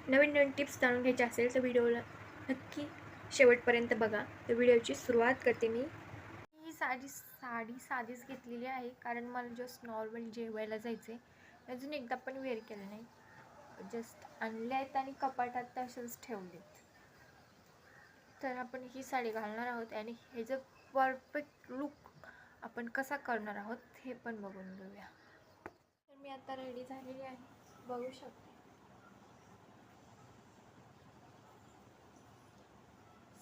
नवीन नवीन tips जाणून घ्यायचे असेल तर व्हिडिओला नक्की शेवटपर्यंत बघा. तर व्हिडिओची सुरुवात करते मी. ही साडी साधीच घेतलेली आहे, कारण मला जस्ट नॉर्मल जेवायला जायचं आहे. अजून एकदा पण वेअर केलं नाही, जस्ट आणले आहेत आणि कपाटात तसंच ठेवलेत. तर आपण ही साडी घालणार आहोत आणि ह्याचं परफेक्ट लुक आपण कसा करणार आहोत हे पण बघून घेऊया. तर मी आता रेडी झालेली आहे, बघू शकते.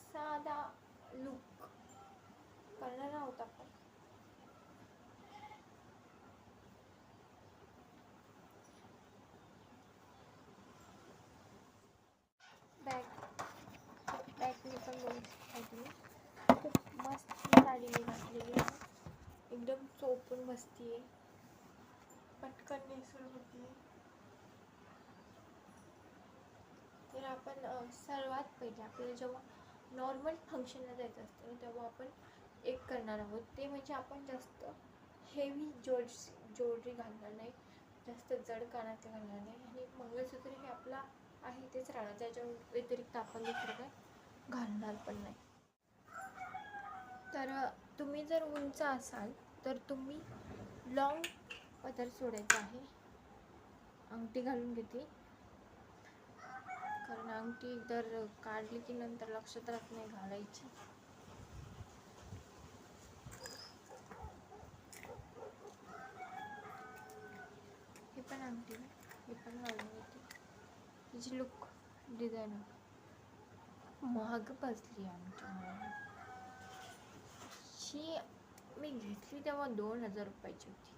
साधा लुक करणार आहोत आपण. बॅगने पण बघू शकता तुम्ही. खूप मस्त साडी मी घातलेली आहे, एकदम चोपून बसती आहे, पटकन नेसून होती. तर आपण सर्वात पहिले आपल्याला जेव्हा नॉर्मल फंक्शनला जायचं असतं ना, तेव्हा आपण एक करणार आहोत. ते म्हणजे आपण जास्त हेवी ज्वेलरी घालणार नाही, जास्त जड कानातले घालणार नाही, आणि मंगळसूत्र हे आपला आहे तेच राहणार. त्याच्या व्यतिरिक्त आपण दुसरं काय घालणार पण नाही. तर तुम्ही जर उंच असाल तर तुम्ही लॉंग पदर सोडायचा आहे. अंगठी घालून घेते, कारण अंगठी जर काढली की नंतर लक्षात राहत नाही घालायची. हे पण अंगठी हे पण घालून घेते. तिची लुक डिझाईन महाग बसली आमच्या. ही मी घेतली तेव्हा 2000 रुपयाची होती.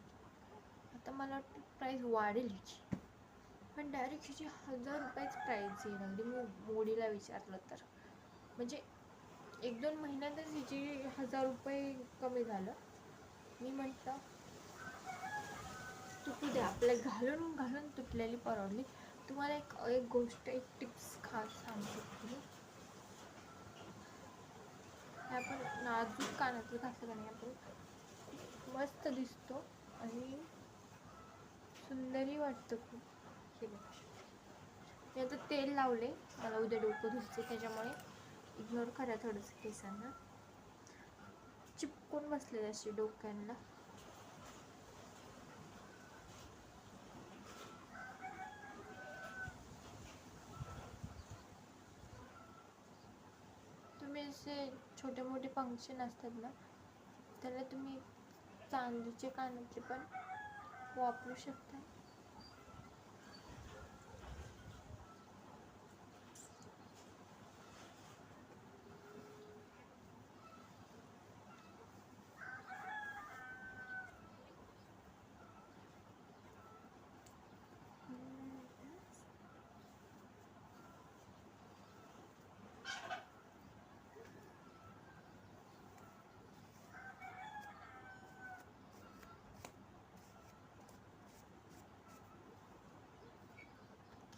आता मला वाटतं प्राईस वाढेल हिची, पण डायरेक्ट हिची 1000 रुपयाच प्राईस येईल लागली. मी मोडीला विचारलं तर, म्हणजे 1-2 महिन्यातच हिची 1000 रुपये कमी झालं. मी म्हटलं तुटू दे, आपल्या घालून घालून तुटलेली परवडली. तुम्हाला एक गोष्ट, एक टिप्स खास सांगते. आपण नाजूक कानातलं घातलं नाही, आपण मस्त दिसतो आणि सुंदरही वाटतं खूप. हे बघा, मी आता तेल लावले, मला उद्या डोकं दुखते, त्याच्यामुळे इग्नोर करा थोडंसं. केसांना चिपकून बसलेले असे डोक्यांना. तुम्ही असे छोटे मोठे फंक्शन असतात ना, त्याला तुम्ही चांदीचे कानातले पण वापरू शकता.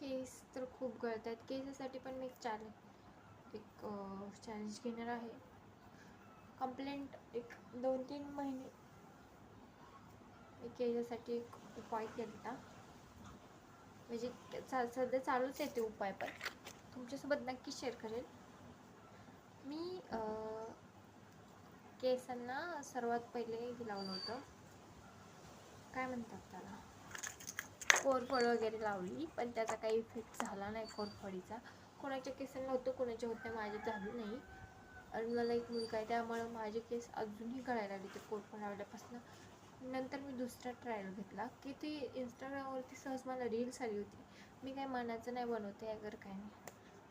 केस तर खूप गळत आहेत. केसासाठी पण मी एक चॅलेंज घेणार आहे. कंप्लेंट एक 2-3 महिने मी केसासाठी एक उपाय केला, म्हणजे सध्या चालूच आहे ते उपाय, पण तुमच्यासोबत नक्की शेअर करेल मी. केसांना सर्वात पहिले हे लावलं होतं, काय म्हणतात त्याला, कोरफड वगैरे लावली, पण त्याचा काही इफेक्ट झाला नाही कोरफडीचा. कोणाच्या केसांना होतं, कोणाच्या होत नाही, माझे झालं नाही. आणि मला एक मुलगा आहे, त्यामुळे माझे केस अजूनही गळायला लागले ते कोरफड लावल्यापासून. नंतर मी दुसरा ट्रायल घेतला की ती इंस्टाग्रामवरती सहज मला रील्स आली होती. मी काय मनाचं नाही बनवते अगर काय नाही,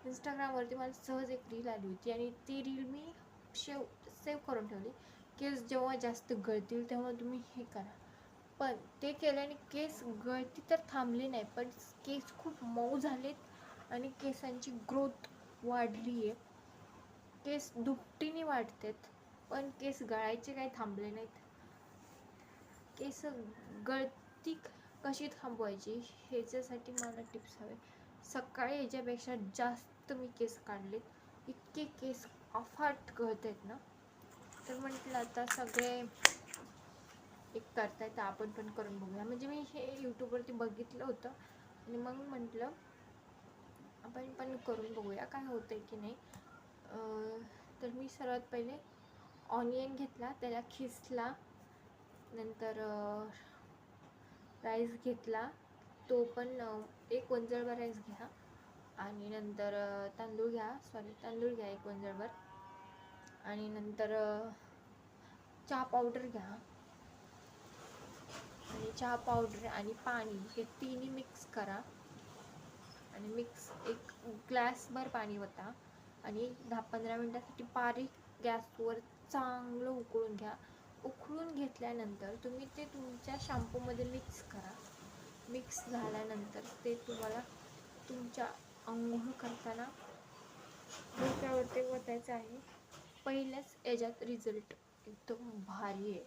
इंस्टाग्रामवरती मला सहज एक रील आली होती आणि ती रील मी सेव्ह करून ठेवली. केस जेव्हा जास्त गळतील तेव्हा तुम्ही हे करा. पण ते केल्याने केस गळती तर थांबली नाही, पण केस खूप मऊ झालेत आणि केसांची ग्रोथ वाढली आहे. केस दुपटीने वाढतात, पण केस गळायचे काही थांबले नाहीत. केस गळती कशी थांबवायची ह्याच्यासाठी मला टिप्स हवे. सकाळी याच्यापेक्षा जास्त मी केस काढलेत, इतके केस अफाट गळत आहेत ना. तर म्हटलं आता सगळे एक करताय तर आपण पण करून बघूया. म्हणजे मी हे यूट्यूबवरती बघितलं होतं आणि मग म्हटलं आपण पण करून बघूया काय होतं की नाही. तर मी सर्वात पहिले ऑनियन घेतला, त्याला खिसला, नंतर राईस घेतला, तो पण एक वंजळभर राईस घ्या, आणि नंतर तांदूळ घ्या एक वंजळभर, आणि नंतर चहा पावडर घ्या, आणि चहा पावडर आणि पाणी हे तिन्ही मिक्स करा, आणि एक ग्लासभर पाणी ओता, आणि 10-15 मिनटासाठी बारीक गॅसवर चांगलं उकळून घ्या. उकळून घेतल्यानंतर तुम्ही ते तुमच्या शॅम्पूमध्ये मिक्स करा. मिक्स झाल्यानंतर ते तुम्हाला तुमच्या अंघोळ करताना डोक्यावरती ओतायचं आहे. पहिल्याच याच्यात रिझल्ट एकदम भारी आहे.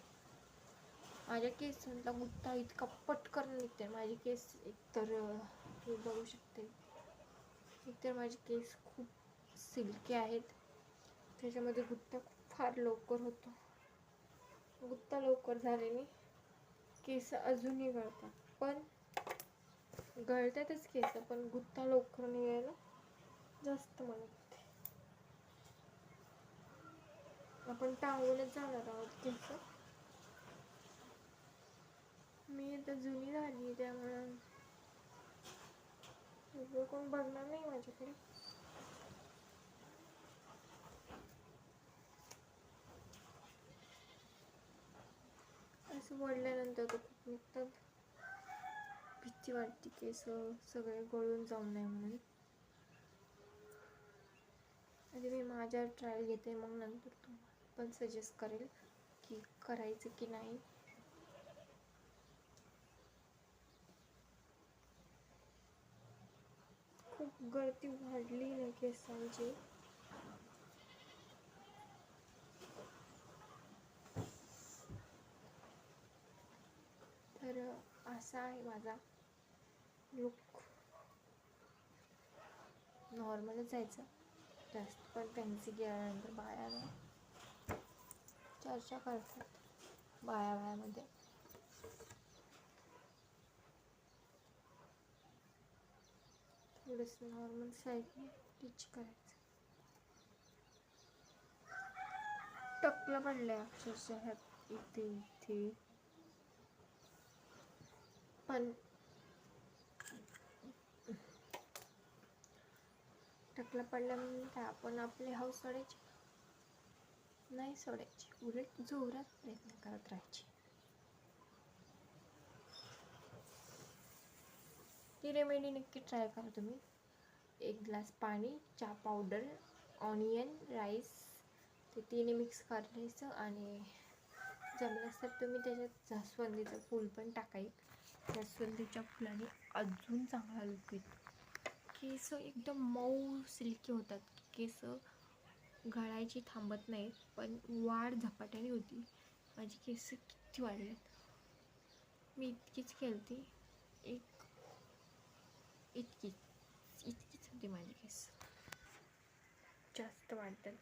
माझ्या केसांचा गुत्ता इतका पटकन निघते. माझे केस एकतर तुम्ही बघू शकते, एकतर माझे केस खूप सिल्की आहेत, त्याच्यामध्ये गुत्ता फार लवकर होतो. गुत्ता लवकर झाल्याने केस अजूनही गळतात, पण गळतातच केस, पण गुत्ता लवकर निघायला जास्त मदत होते. आपण टांगूनच जाणार आहोत केस. मी आता जुनी झाली त्यामुळं कोण बघणार नाही माझ्याकडे. असं वळल्यानंतर तर खूप निघतात. भीती वाटते केस सगळे गळून जाऊ नये म्हणून. आधी मी माझ्यावर ट्रायल घेते, मग नंतर तुम्हाला पण सजेस्ट करेल की करायचं की नाही. खूप गळती वाढली नाही केसांची. तर असा आहे माझा लुक. नॉर्मलच जायचं, जास्त पण फॅन्सी गेल्यानंतर बाया चर्चा करतात बायामध्ये. थोडंसं नॉर्मल साईडने टिच करायचं. टकलं पडलंय अक्षरशः इथे पण टकलं पडल्यानंतर काय आपण आपली हाऊस सोडायची नाही, सोडायची, उलट जोरात प्रयत्न करत राहायचे. ती रेमेडी नक्की ट्राय करा तुम्ही. 1 ग्लास पाणी, चहा पावडर, ऑनियन, राईस, ते तिन्ही मिक्स करायचं, आणि जमलंच तर तुम्ही त्याच्यात जास्वंदीचं फूल पण टाकायचं. जास्वंदीच्या फुलाने अजून चांगला लुक येतो. केस एकदम मऊ सिल्की होतात. केस गळायची थांबत नाहीत, पण वाढ झपाट्याने होती. माझी केस किती वाढलेत. मी इतकीच केलती, इतकीच होती माझी केस. जास्त वाढतात.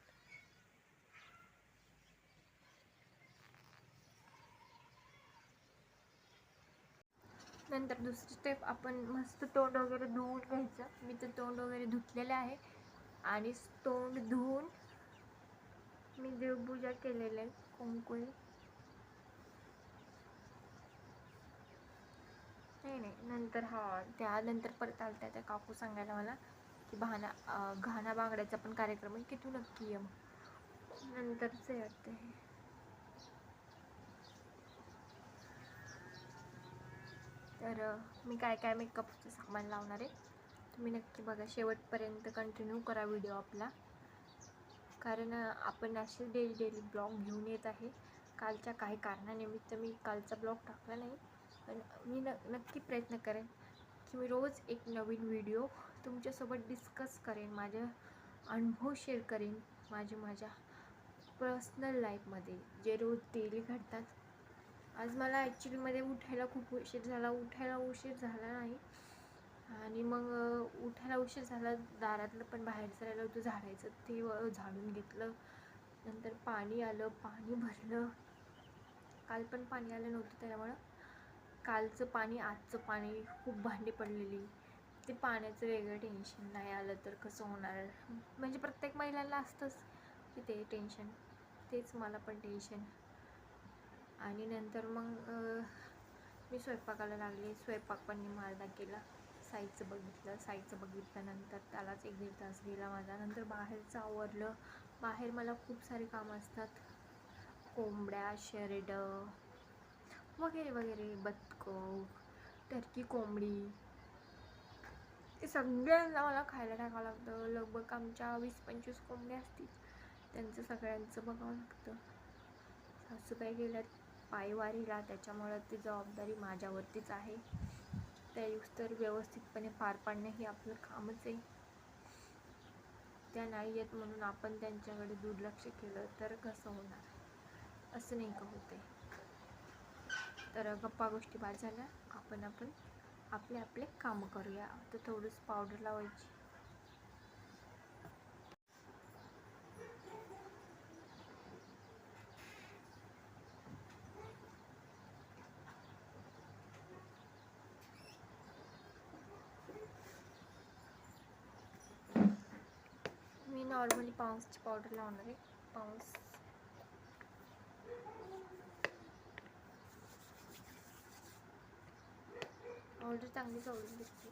नंतर दुसरी स्टेप, आपण मस्त तोंड वगैरे धुवून घ्यायचं. मी तर तोंड वगैरे धुतलेले आहे, आणि तोंड धुवून मी देवपूजा केलेली आहे. कुंकुळी नाही, नंतर त्यानंतर परत आलत्या त्या काकू सांगायला मला की घाणा बांगड्याचा पण कार्यक्रम आहे की तू नक्की ये. नंतरच वाटतं हे. तर मी काय मेकअपचं सामान लावणार आहे, तुम्ही नक्की बघा, शेवटपर्यंत कंटिन्यू करा व्हिडिओ आपला, कारण आपण असे डेली ब्लॉग घेऊन येत आहे. कालच्या काही कारणानिमित्त मी कालचा ब्लॉग टाकला नाही, पण मी नक्की प्रयत्न करेन की मी रोज एक नवीन व्हिडिओ तुमच्यासोबत डिस्कस करेन, माझे अनुभव शेअर करेन, माझ्या पर्सनल लाईफमध्ये जे रोज डेली घडतात. आज मला ॲक्च्युलीमध्ये उठायला खूप उशीर झाला नाही, आणि मग उठायला उशीर झाला, दारातलं पण बाहेरचं राहिलं होतं झाडायचं, ते झाडून घेतलं. नंतर पाणी भरलं. काल पण पाणी आलं नव्हतं, त्यामुळं कालचं पाणी आजचं पाणी खूप भांडी पडलेली ते पाण्याचं वेगळं टेन्शन, नाही आलं तर कसं होणार, म्हणजे प्रत्येक महिलांना असतंच की ते टेन्शन, तेच मला पण टेन्शन. आणि नंतर मग मी स्वयंपाकाला लागले. स्वयंपाक पण मी अर्धा केला. साईचं बघितल्यानंतर त्यालाच 1-1.5 तास गेला माझा. नंतर बाहेरचं आवरलं. बाहेर मला खूप सारे कामं असतात, कोंबड्या, शेरडं वगैरे वगैरे, बदकं, टर्की कोंबडी, ते सगळ्यांना मला खायला टाकावं लागतं. लगभग आमच्या 20-25 कोंबड्या असतील, त्यांचं सगळ्यांचं बघावं लागतं. सासूबाई गेल्यात पायवारीला, त्याच्यामुळं ती जबाबदारी माझ्यावरतीच आहे. त्या तर व्यवस्थितपणे पार पाडणं हे आपलं कामच आहे. त्या नाही येत म्हणून आपण त्यांच्याकडे दुर्लक्ष केलं तर कसं होणार, असं नाही का होते. तर गप्पा गोष्टी बाद झाल्या, आपण आपले कामं करूया. तर थोडंसं पावडर लावायची. मी नॉर्मली पाऊसची पावडर लावणार आहे. पाऊस पावडर चांगली चवळून दिसते.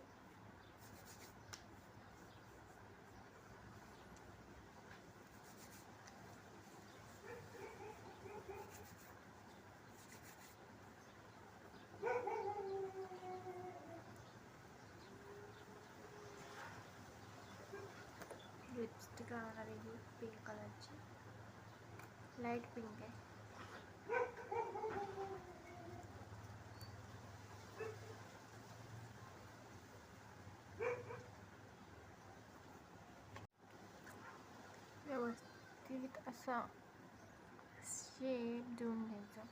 लिपस्टिक लावणार आहे ही पिंक कलरची, लाईट पिंक आहे. व्यवस्थित असा शेप देऊन घ्यायचा.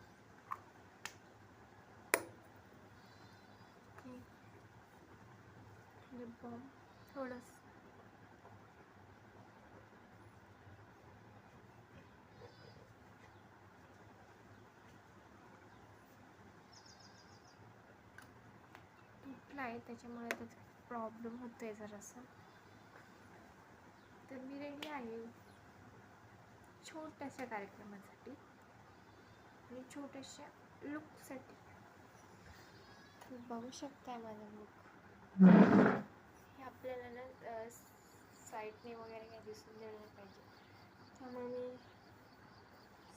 लिप बाम थोडंसं तुटलं आहे, त्याच्यामुळे त्याचा प्रॉब्लेम होतोय जरासा. तर मी रेडी आहे छोट्याशा कार्यक्रमासाठी आणि छोट्याशा लुकसाठी. बघू शकताय माझा लुक. हे आपल्याला ना साईडने वगैरे काही दिसून दिलं नाही पाहिजे, त्यामुळे मी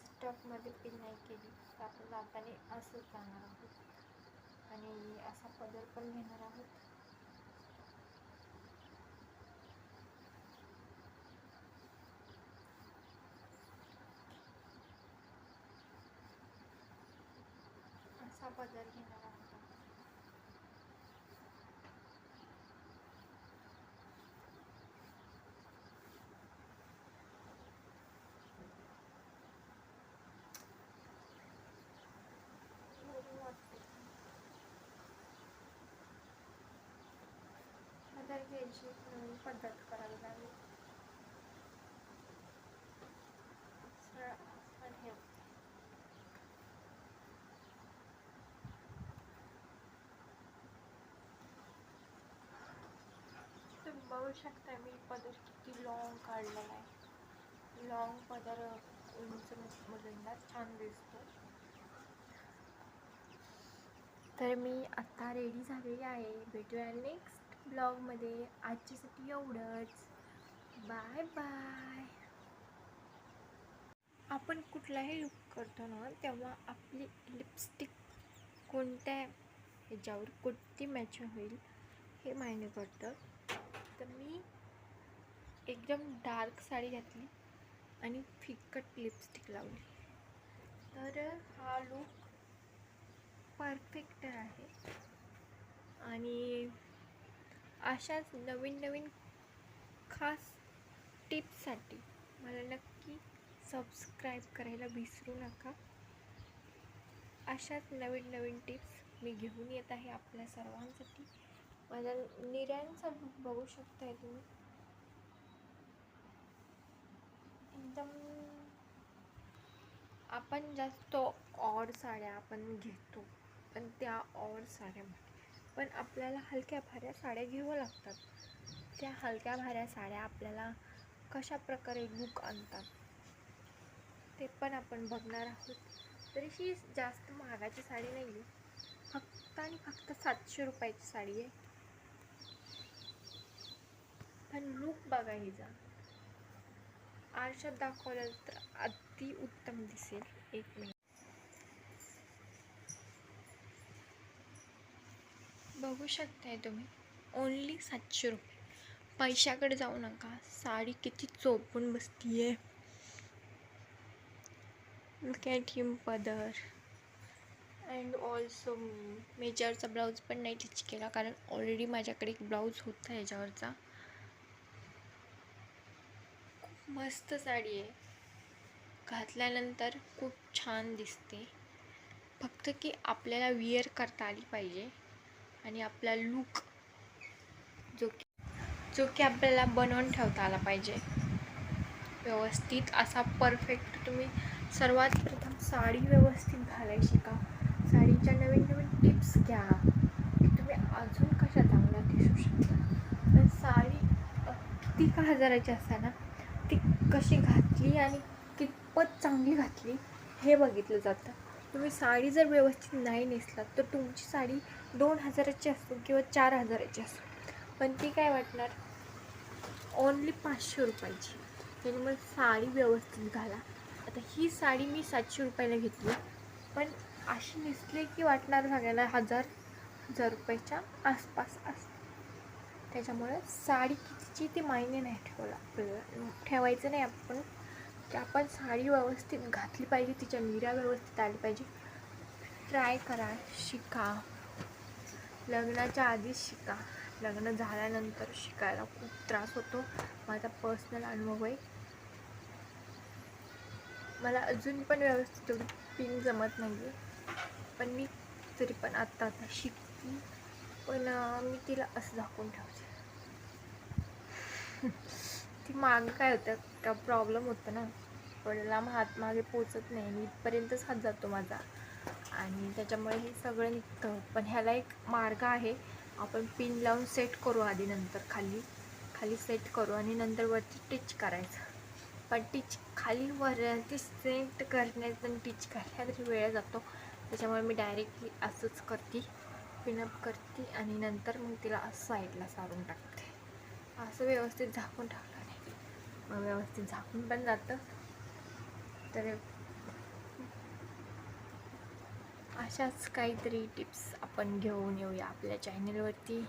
स्टफमध्ये पिन नाही केली. तर आपण जाताना असंच जाणार आहोत आणि असा पदर पण घेणार आहोत. असा पदर घेणार आहोत. पदर घ्यायची नवीन पद्धत करावी लागेल. तुम्ही बघू शकता मी पदर किती लॉंग काढलेला आहे. लॉंग पदर उंच मुलींना छान दिसतो. तर मी आता रेडी झालेली आहे. भेटूया नेक्स्ट ब्लॉगमध्ये. आजच्यासाठी एवढंच. Bye bye. आपण कुठलाही लुक करतो ना, तेव्हा आपली लिपस्टिक कोणत्या ह्याच्यावर कोणती मॅच होईल हे मायने करतं. तर मी एकदम डार्क साडी घातली आणि फिकट लिपस्टिक लावली, तर हा लुक परफेक्ट आहे. आणि अशाच नवीन नवीन खास टिप्ससाठी मला नक्की सबस्क्राईब करायला विसरू नका. अशाच नवीन नवीन टिप्स मी घेऊन येत आहे आपल्या सर्वांसाठी. माझ्या निऱ्यांचा लुक बघू शकताय तुम्ही. एकदम आपण जास्त ऑड साड्या आपण घेतो, पण त्या ऑड साड्यामध्ये पण आपल्याला हलक्या भाऱ्या साड्या घ्याव्या लागतात. त्या हलक्या भाऱ्या साड्या आपल्याला कशा प्रकारे लूक आणतात ते पण आपण बघणार आहोत. तरीही जास्त महागाची साडी नाही आहे, फक्त आणि फक्त 700 रुपयाची साडी आहे. पण लूक बघा हिचा, आरशात दाखवलं तर अति उत्तम दिसेल. एक मिनिट बघू शकताय तुम्ही, ओन्ली 700 रुपये. पैशाकडे जाऊ नका, साडी किती चोपून बसतीये. लुक ॲट हिम पदर. अँड ऑल्सो मेजरचा ब्लाऊज पण नाही टिच केला, कारण ऑलरेडी माझ्याकडे एक ब्लाऊज होता ह्याच्यावरचा. खूप मस्त साडी आहे, घातल्यानंतर खूप छान दिसते. फक्त की आपल्याला विअर करता आली पाहिजे आणि आपला लूक जो की आपल्याला बनवून ठेवता आला पाहिजे व्यवस्थित असा परफेक्ट. तुम्ही सर्वात प्रथम साडी व्यवस्थित घालायला शिका. साडीच्या नवीन नवीन टिप्स घ्या की तुम्ही अजून कशा चांगल्या दिसू शकता. पण साडी किती का हजाराची असताना ती कशी घातली आणि कितपत चांगली घातली हे बघितलं जातं. तुम्ही साडी जर व्यवस्थित नाही नेसलात तर तुमची साडी 2000ची असो किंवा 4000ची असो, पण ती काय वाटणार, ओन्ली 500 रुपयाची. त्याच्यामुळे साडी व्यवस्थित घाला. आता ही साडी मी 700 रुपयाला घेतली, पण अशी नेसली की वाटणार सगळ्याला 1000 रुपयाच्या आसपास असते. त्याच्यामुळे साडी कितीची ती मायने नाही ठेवायचं नाही आपण, की आपण साडी व्यवस्थित घातली पाहिजे, तिच्या निऱ्या व्यवस्थित आली पाहिजे. ट्राय करा, शिका. लग्नाच्या आधीच शिका, लग्न झाल्यानंतर शिकायला खूप त्रास होतो. माझा पर्सनल अनुभव आहे. मला अजून पण व्यवस्थित तेवढी पिन जमत नाही आहे, पण मी तरी पण आत्ता शिकते. पण मी तिला असं झाकून ठेवते. ती मागं काय होतं का प्रॉब्लेम होतं ना, थोड्याला हात मागे पोचत नाही, इथपर्यंतच हात जातो माझा आणि त्याच्यामुळे हे सगळं निघतं. पण ह्याला एक मार्ग आहे, आपण पिन लावून सेट करू आधी, नंतर खाली सेट करू आणि नंतर वरती टिच करायचं. पण टिच खाली वरती सेट करण्यात आणि टिच करण्यात वेळ जातो. त्याच्यामुळे मी डायरेक्टली असंच करते, पिनअप करते आणि नंतर मग तिला साईडला सारून टाकते. असं व्यवस्थित झाकून टाकलं नाही मग व्यवस्थित झाकून पण जातं. तर अशाच काहीतरी टिप्स आपण घेऊन येऊया आपल्या चॅनलवरती.